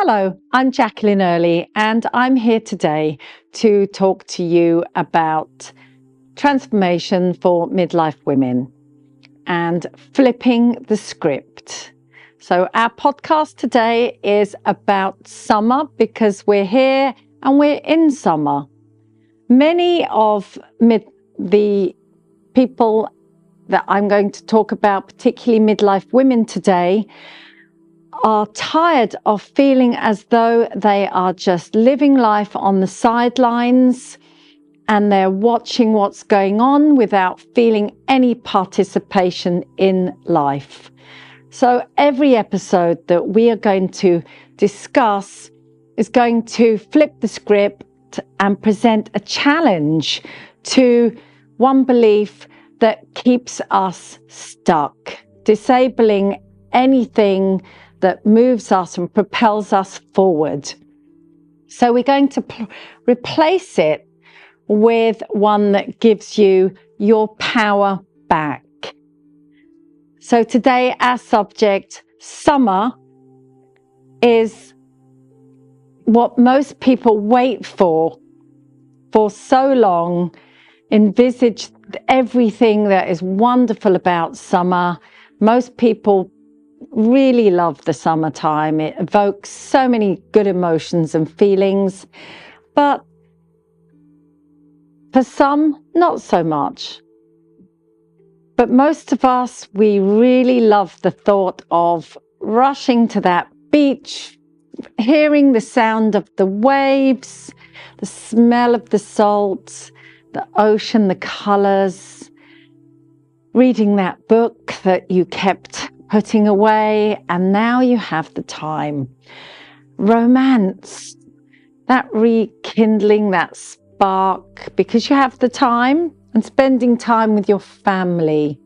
Hello, I'm Jacqueline Early, and I'm here today to talk to you about transformation for midlife women and flipping the script. So our podcast today is about summer because we're here and we're in summer. Many of the people that I'm going to talk about, particularly midlife women today, are tired of feeling as though they are just living life on the sidelines and they're watching what's going on without feeling any participation in life. So every episode that we are going to discuss is going to flip the script and present a challenge to one belief that keeps us stuck, disabling anything that moves us and propels us forward. So we're going to replace it with one that gives you your power back. So today our subject, summer, is what most people wait for so long, envisage everything that is wonderful about summer. Most people really love the summertime. It evokes so many good emotions and feelings, but for some, not so much. But most of us, we really love the thought of rushing to that beach, hearing the sound of the waves, the smell of the salt, the ocean, the colors, reading that book that you kept putting away, and now you have the time. Romance, that rekindling, that spark, because you have the time, and spending time with your family.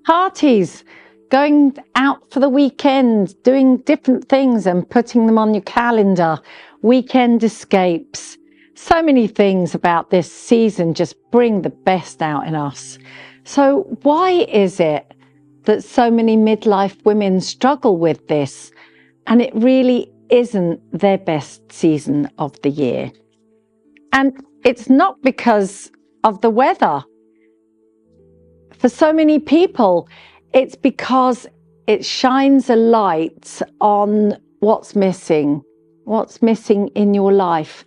Parties, going out for the weekend, doing different things and putting them on your calendar. Weekend escapes. So many things about this season just bring the best out in us. So why is it that so many midlife women struggle with this, and it really isn't their best season of the year? And it's not because of the weather. For so many people, it's because it shines a light on what's missing in your life.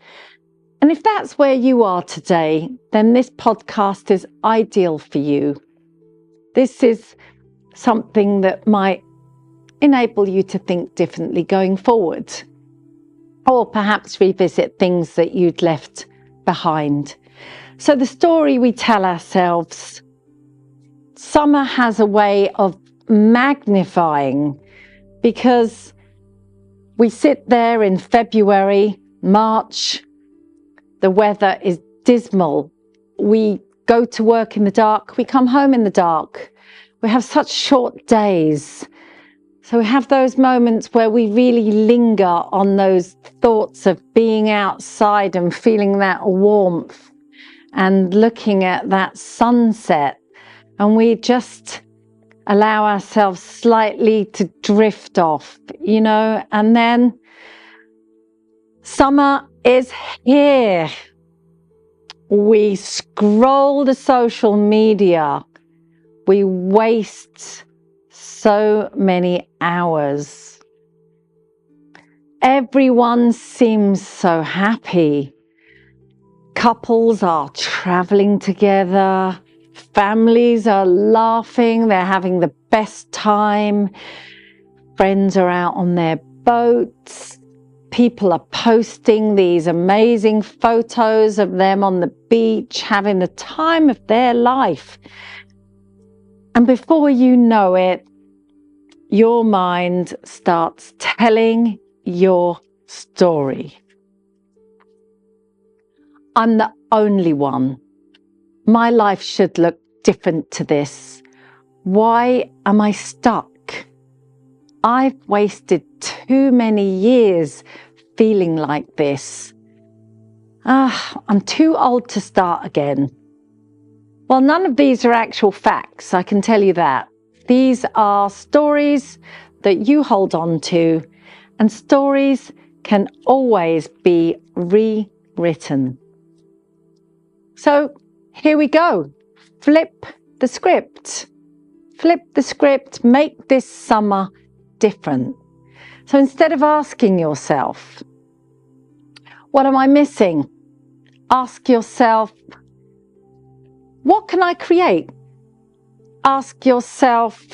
And if that's where you are today, then this podcast is ideal for you. This is something that might enable you to think differently going forward, or perhaps revisit things that you'd left behind. So the story we tell ourselves, summer has a way of magnifying, because we sit there in February, March, the weather is dismal. We go to work in the dark, we come home in the dark. We have such short days. So we have those moments where we really linger on those thoughts of being outside and feeling that warmth and looking at that sunset. And we just allow ourselves slightly to drift off, and then summer is here. We scroll the social media. We waste so many hours. Everyone seems so happy. Couples are traveling together. Families are laughing. They're having the best time. Friends are out on their boats. People are posting these amazing photos of them on the beach, having the time of their life. And before you know it, your mind starts telling your story. I'm the only one. My life should look different to this. Why am I stuck? I've wasted too many years feeling like this. I'm too old to start again. Well, none of these are actual facts, I can tell you that. These are stories that you hold on to and stories can always be rewritten. So here we go. Flip the script. Flip the script. Make this summer different. So instead of asking yourself, what am I missing? Ask yourself, what can I create? Ask yourself,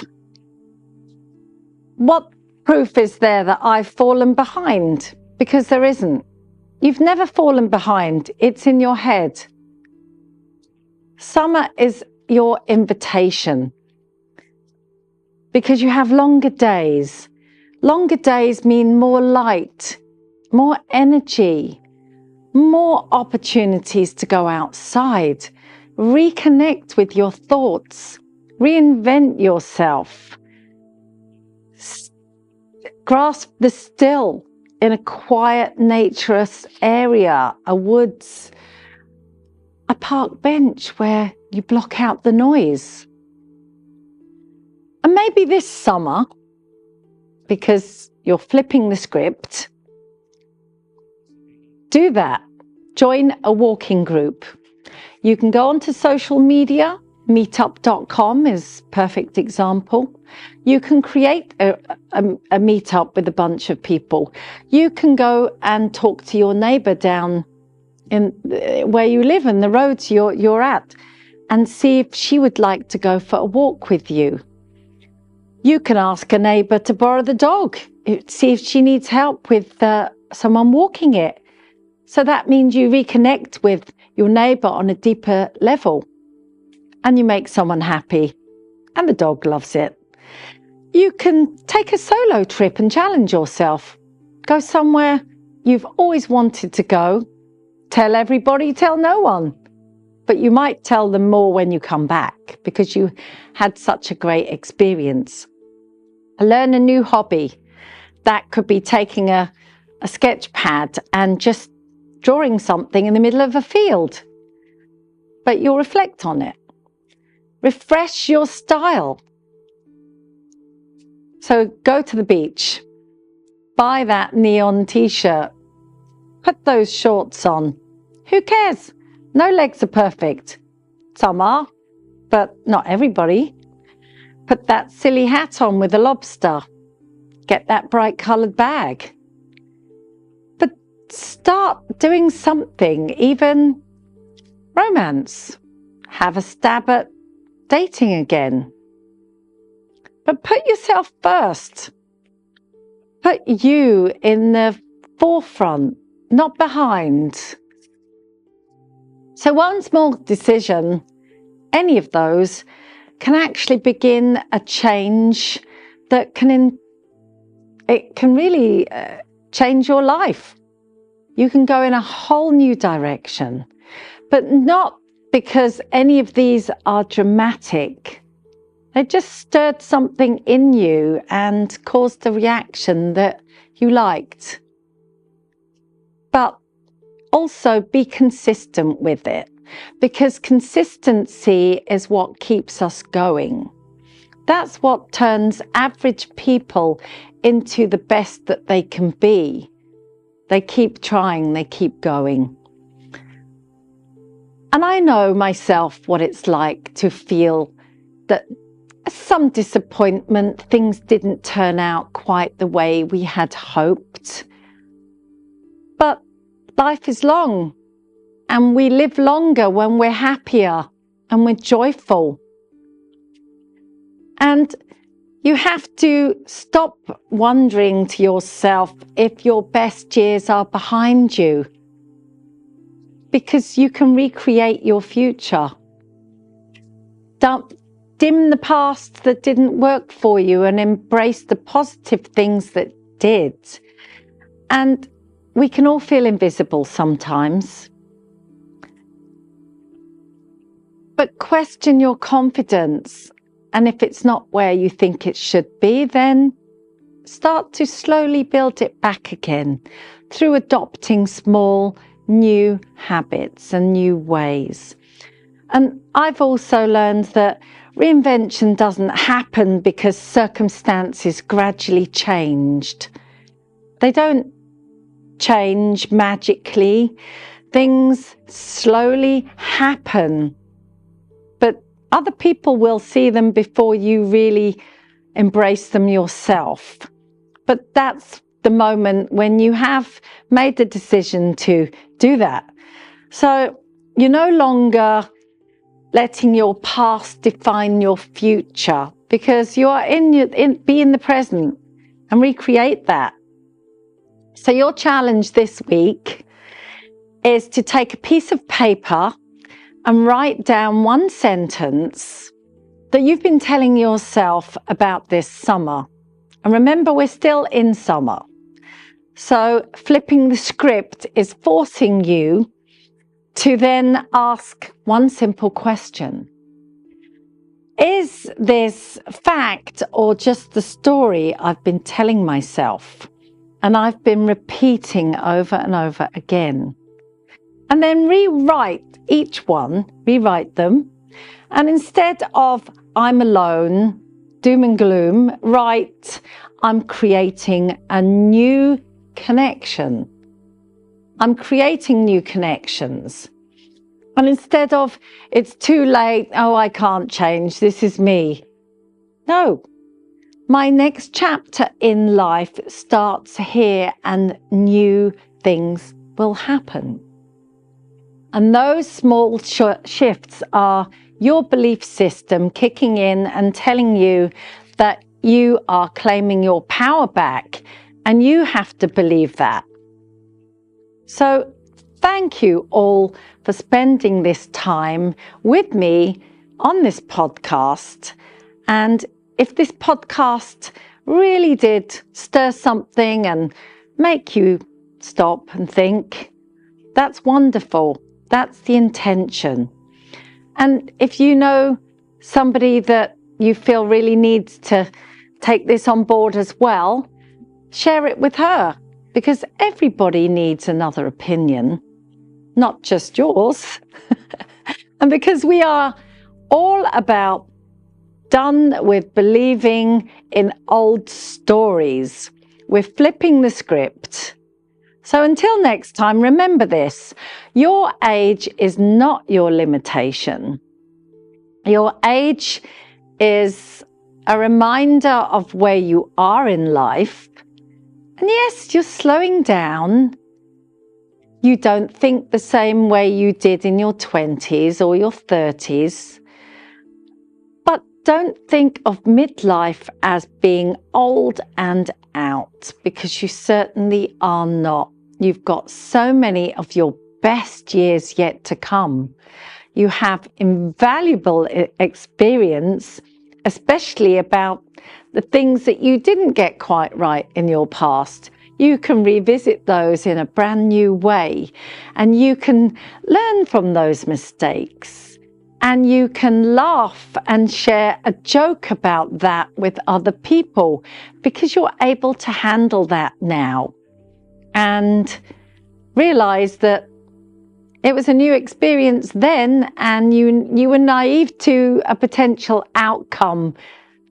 what proof is there that I've fallen behind? Because there isn't. You've never fallen behind. It's in your head. Summer is your invitation because you have longer days. Longer days mean more light, more energy, more opportunities to go outside, reconnect with your thoughts, reinvent yourself, grasp the still in a quiet, naturous area, a woods, a park bench where you block out the noise. And maybe this summer, because you're flipping the script, do that. Join a walking group. You can go onto social media. Meetup.com is a perfect example. You can create a meetup with a bunch of people. You can go and talk to your neighbour down in where you live and the roads you're at and see if she would like to go for a walk with you. You can ask a neighbour to borrow the dog, see if she needs help with someone walking it. So that means you reconnect with your neighbour on a deeper level and you make someone happy and the dog loves it. You can take a solo trip and challenge yourself. Go somewhere you've always wanted to go. Tell everybody, tell no one. But you might tell them more when you come back because you had such a great experience. Learn a new hobby. That could be taking a sketch pad and just drawing something in the middle of a field. But you'll reflect on it. Refresh your style. So go to the beach. Buy that neon t-shirt. Put those shorts on. Who cares? No legs are perfect. Some are, but not everybody. Put that silly hat on with a lobster. Get that bright coloured bag. But start doing something, even romance. Have a stab at dating again. But put yourself first. Put you in the forefront, not behind. So one small decision, any of those, can actually begin a change that can really change your life. You can go in a whole new direction, but not because any of these are dramatic. They just stirred something in you and caused a reaction that you liked. But also be consistent with it, because consistency is what keeps us going. That's what turns average people into the best that they can be. They keep trying, they keep going. And I know myself what it's like to feel that some disappointment, things didn't turn out quite the way we had hoped. But life is long, and we live longer when we're happier and we're joyful. And you have to stop wondering to yourself if your best years are behind you, because you can recreate your future. Don't dim the past that didn't work for you and embrace the positive things that did. And we can all feel invisible sometimes. But question your confidence. And if it's not where you think it should be, then start to slowly build it back again through adopting small, new habits and new ways. And I've also learned that reinvention doesn't happen because circumstances gradually changed. They don't change magically. Things slowly happen, but other people will see them before you really embrace them yourself. But that's the moment when you have made the decision to do that. So you're no longer letting your past define your future, because you are be in the present and recreate that. So your challenge this week is to take a piece of paper and write down one sentence that you've been telling yourself about this summer. And remember, we're still in summer. So flipping the script is forcing you to then ask one simple question. Is this fact or just the story I've been telling myself and I've been repeating over and over again? And then rewrite them. And instead of I'm alone, doom and gloom, write I'm creating a new connection. I'm creating new connections. And instead of it's too late, oh, I can't change, this is me. No, my next chapter in life starts here and new things will happen. And those small shifts are your belief system kicking in and telling you that you are claiming your power back, and you have to believe that. So thank you all for spending this time with me on this podcast. And if this podcast really did stir something and make you stop and think, that's wonderful. That's the intention. And if you know somebody that you feel really needs to take this on board as well, share it with her, because everybody needs another opinion, not just yours. And because we are all about done with believing in old stories, we're flipping the script. So until next time, remember this: your age is not your limitation. Your age is a reminder of where you are in life. And yes, you're slowing down. You don't think the same way you did in your 20s or your 30s. But don't think of midlife as being old and out, because you certainly are not. You've got so many of your best years yet to come. You have invaluable experience, especially about the things that you didn't get quite right in your past. You can revisit those in a brand new way, and you can learn from those mistakes, and you can laugh and share a joke about that with other people, because you're able to handle that now and realize that it was a new experience then, and you were naive to a potential outcome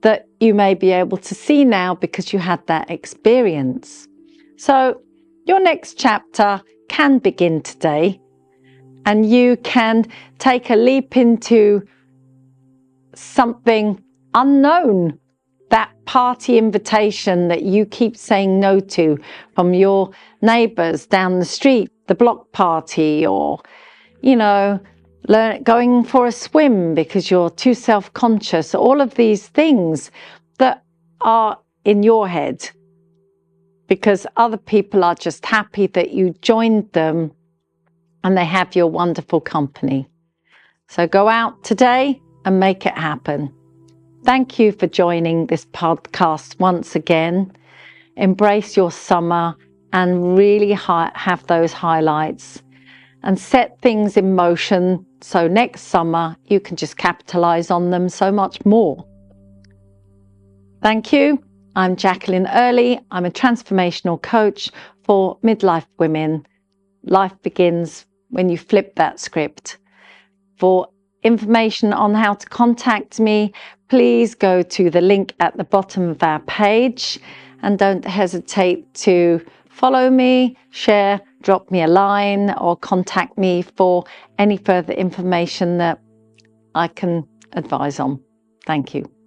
that you may be able to see now because you had that experience. So your next chapter can begin today, and you can take a leap into something unknown. That party invitation that you keep saying no to from your neighbours down the street, the block party, or, going for a swim because you're too self-conscious, all of these things that are in your head because other people are just happy that you joined them and they have your wonderful company. So go out today and make it happen. Thank you for joining this podcast once again. Embrace your summer and really have those highlights and set things in motion so next summer you can just capitalize on them so much more. Thank you. I'm Jacqueline Early. I'm a transformational coach for midlife women. Life begins when you flip that script. For information on how to contact me, please go to the link at the bottom of our page, and don't hesitate to follow me, share, drop me a line, or contact me for any further information that I can advise on. Thank you.